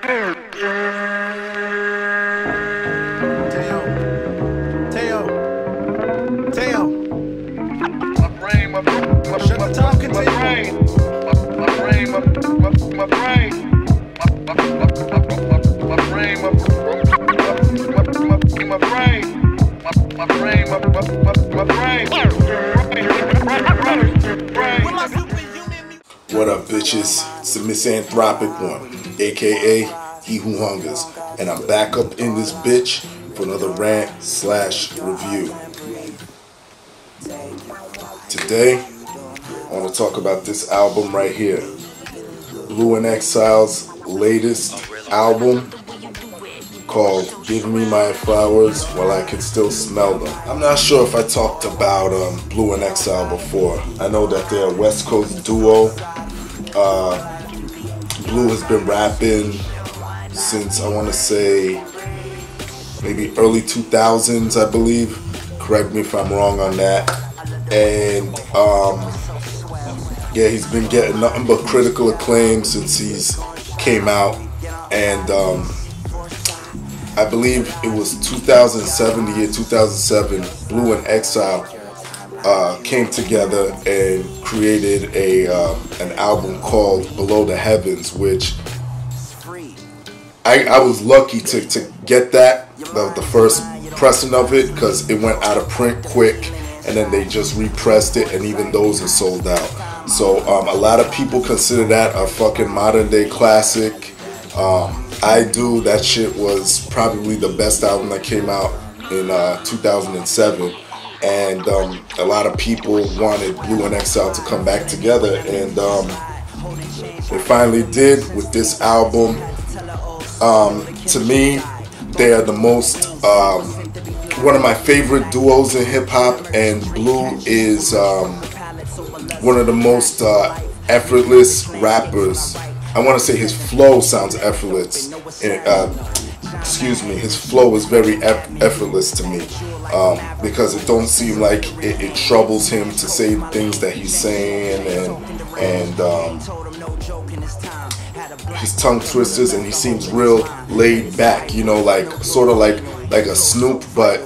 What up, bitches? It's the MisanthropikOne, aka He Who Hungers, and I'm back up in this bitch for another rant/review. Today, I want to talk about this album right here, Blu Exile's latest album called Give Me My Flowers While I Can Still Smell Them. I'm not sure if I talked about Blu Exile before. I know that they're a West Coast duo. Blu has been rapping since, I want to say, maybe early 2000s, I believe. Correct me if I'm wrong on that. And yeah, he's been getting nothing but critical acclaim since he's came out. And I believe it was 2007, the year 2007, Blu and Exile came together and created an album called Below the Heavens, which I was lucky to get that, the first pressing of it, because it went out of print quick, and then they just repressed it, and even those are sold out. So a lot of people consider that a fucking modern day classic. I do. That shit was probably the best album that came out in 2007. And a lot of people wanted Blu and Exile to come back together, and they finally did with this album. To me, they are the most, one of my favorite duos in hip-hop, and Blu is one of the most effortless rappers. I want to say his flow sounds effortless. Excuse me, his flow is very effortless to me, because it don't seem like it troubles him to say things that he's saying, and his tongue twisters, and he seems real laid back, you know, like sort of like a Snoop, but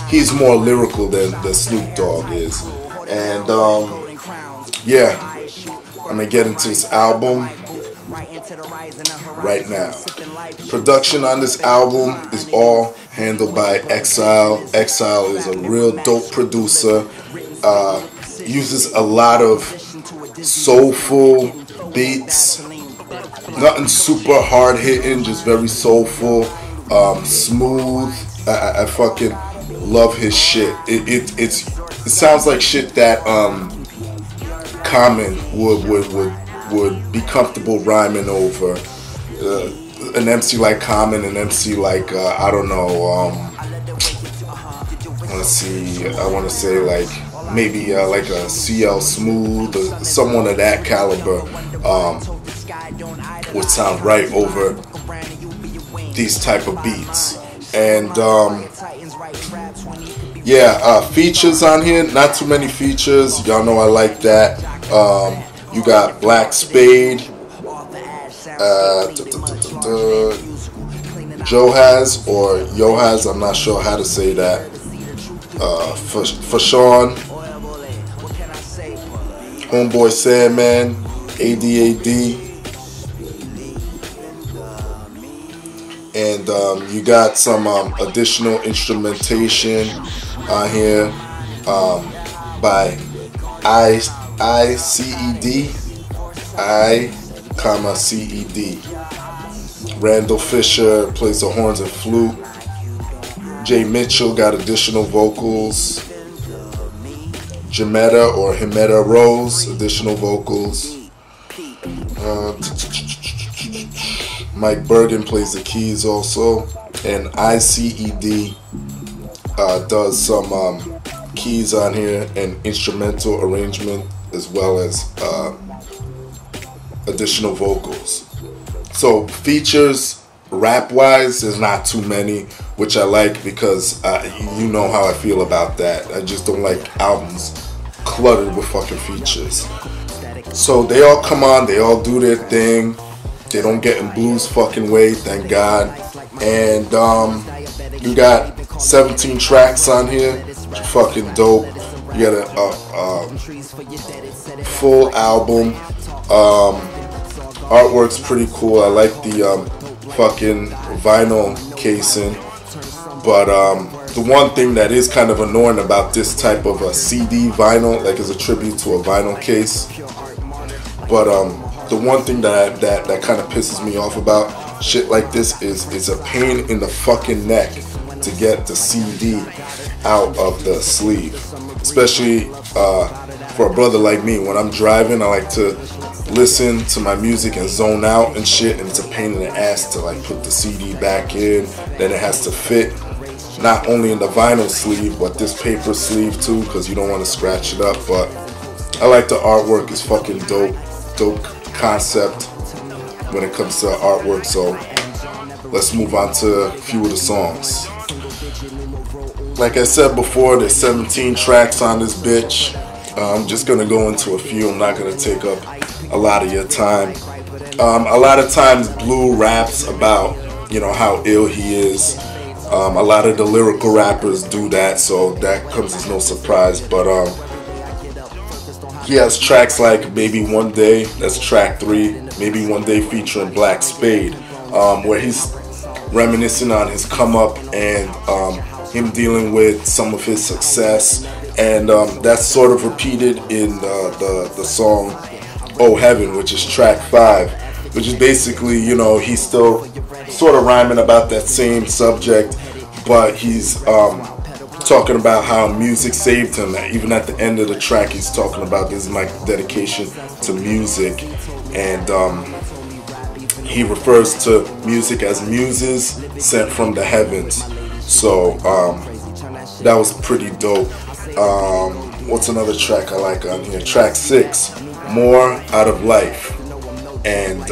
he's more lyrical than the Snoop Dogg is. And yeah, I'm gonna get into this album right now. Production on this album is all handled by Exile. Exile is a real dope producer. Uses a lot of soulful beats. Nothing super hard hitting, just very soulful, smooth. I fucking love his shit. It sounds like shit that Common would be comfortable rhyming over. An MC like Common, an MC like I don't know. I want to say like maybe like a CL Smooth or someone of that caliber would sound right over these type of beats. And yeah, features on here, not too many features. Y'all know I like that. You got Black Spade, Johaz or Yohaz, I'm not sure how to say that. For Sean, Homeboy Sandman, ADAD, and you got some additional instrumentation on here by CED. Randall Fisher plays the horns and flute. Jay Mitchell got additional vocals. Jametta or Himetta Rose, additional vocals. Mike Bergen plays the keys also. And ICED does some keys on here and instrumental arrangement, as well as additional vocals. So features rap wise, there's not too many, which I like, because you know how I feel about that. I just don't like albums cluttered with fucking features. So they all come on, they all do their thing. They don't get in Blu's fucking way, thank God. And you got 17 tracks on here, which are fucking dope. You got a full album. Artwork's pretty cool. I like the fucking vinyl casing. But the one thing that is kind of annoying about this type of a CD vinyl, like as a tribute to a vinyl case, but the one thing that kind of pisses me off about shit like this is a pain in the fucking neck to get the CD out of the sleeve, especially for a brother like me. When I'm driving, I like to listen to my music and zone out and shit, and it's a pain in the ass to like put the CD back in. Then it has to fit not only in the vinyl sleeve but this paper sleeve too, because you don't want to scratch it up. But I like the artwork. It's fucking dope concept when it comes to artwork. So let's move on to a few of the songs. Like I said before, there's 17 tracks on this bitch. I'm just gonna go into a few. I'm not gonna take up a lot of your time. A lot of times Blu raps about, you know, how ill he is. A lot of the lyrical rappers do that, so that comes as no surprise. But he has tracks like Maybe One Day, that's track 3, Maybe One Day featuring Black Spade, where he's reminiscing on his come up and him dealing with some of his success. And that's sort of repeated in the song Oh Heaven, which is track 5, which is basically, you know, he's still sort of rhyming about that same subject, but he's talking about how music saved him. Even at the end of the track, he's talking about, this is my dedication to music, and he refers to music as muses sent from the heavens. So that was pretty dope. What's another track I like on here? Track 6, More Out of Life. And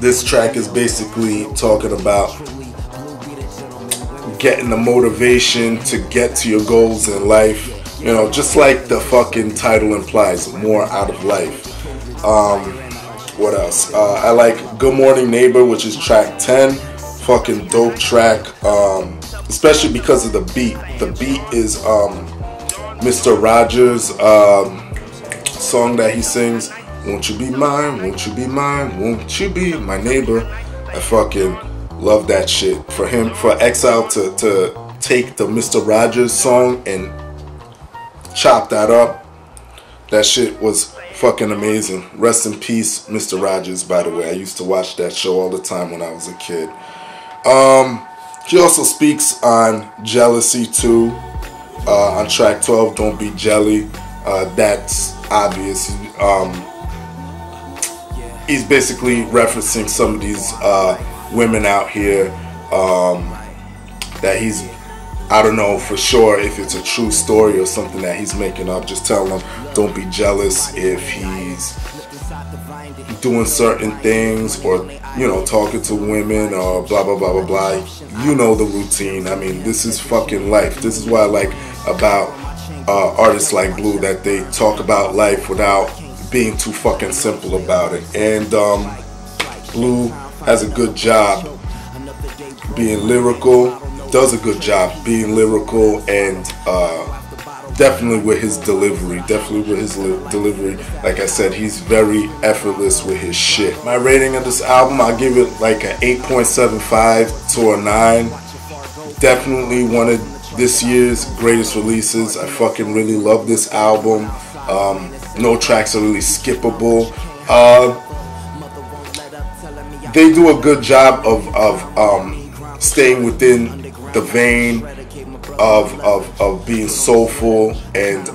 this track is basically talking about getting the motivation to get to your goals in life. You know, just like the fucking title implies, more out of life. What else? I like Good Morning Neighbor, which is track 10. Fucking dope track. Especially because of the beat. The beat is Mr. Rogers' song that he sings. Won't you be mine? Won't you be mine? Won't you be my neighbor? I fucking love that shit. For him, for Exile to take the Mr. Rogers song and chop that up, that shit was fucking amazing. Rest in peace, Mr. Rogers, by the way. I used to watch that show all the time when I was a kid. He also speaks on jealousy too. On track 12, Don't Be Jelly. That's obvious. He's basically referencing some of these women out here that he's, I don't know for sure if it's a true story or something that he's making up. Just telling them don't be jealous if he's doing certain things, or, you know, talking to women, or blah blah blah blah blah. You know the routine. I mean, this is fucking life. This is what I like about artists like Blu, that they talk about life without being too fucking simple about it. And Blu has a good job being lyrical, does a good job being lyrical, and definitely with his delivery. Like I said, he's very effortless with his shit. My rating of this album, I'll give it like an 8.75 to a 9. Definitely one of this year's greatest releases. I fucking really love this album. No tracks are really skippable. They do a good job of staying within the vein of being soulful and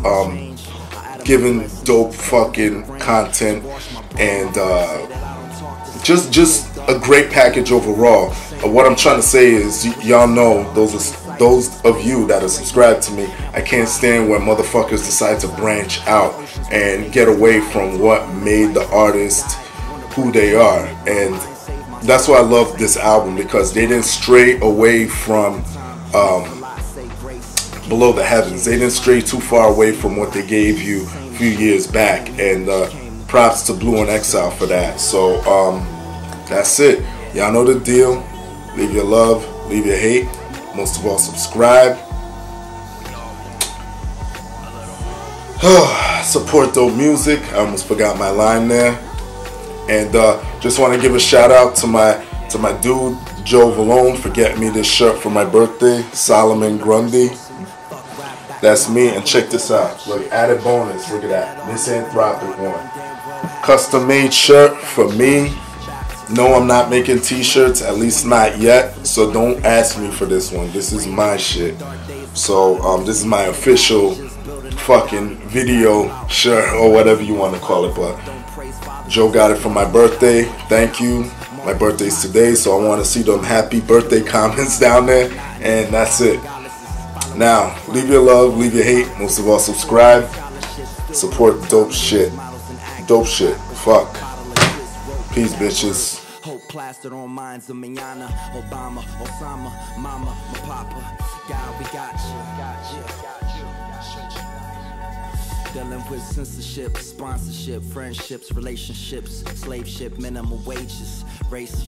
giving dope fucking content, and just a great package overall. What I'm trying to say is, y'all know, those of you that are subscribed to me, I can't stand when motherfuckers decide to branch out and get away from what made the artist who they are. And that's why I love this album, because they didn't stray away from Below the Heavens. They didn't stray too far away from what they gave you a few years back, and props to Blu Exile for that. So that's it. Y'all know the deal. Leave your love, leave your hate. Most of all, subscribe. Support dope music. I almost forgot my line there. And just want to give a shout out to my dude Joe Valone for getting me this shirt for my birthday. Solomon Grundy. That's me. And check this out. Look, added bonus. Look at that. MisanthropikOne. Custom made shirt for me. No, I'm not making t-shirts, at least not yet. So don't ask me for this one. This is my shit. So this is my official fucking video shirt or whatever you want to call it. But Joe got it for my birthday. Thank you. My birthday's today, so I want to see them happy birthday comments down there. And that's it. Now, leave your love, leave your hate. Most of all, subscribe. Support dope shit. Dope shit. Fuck. Peace, bitches. Hope plastered on minds of Miana, Obama, Osama, Mama, my Papa. God, we got you. Dealing with censorship, sponsorship, friendships, relationships, slave ship, minimum wages, race.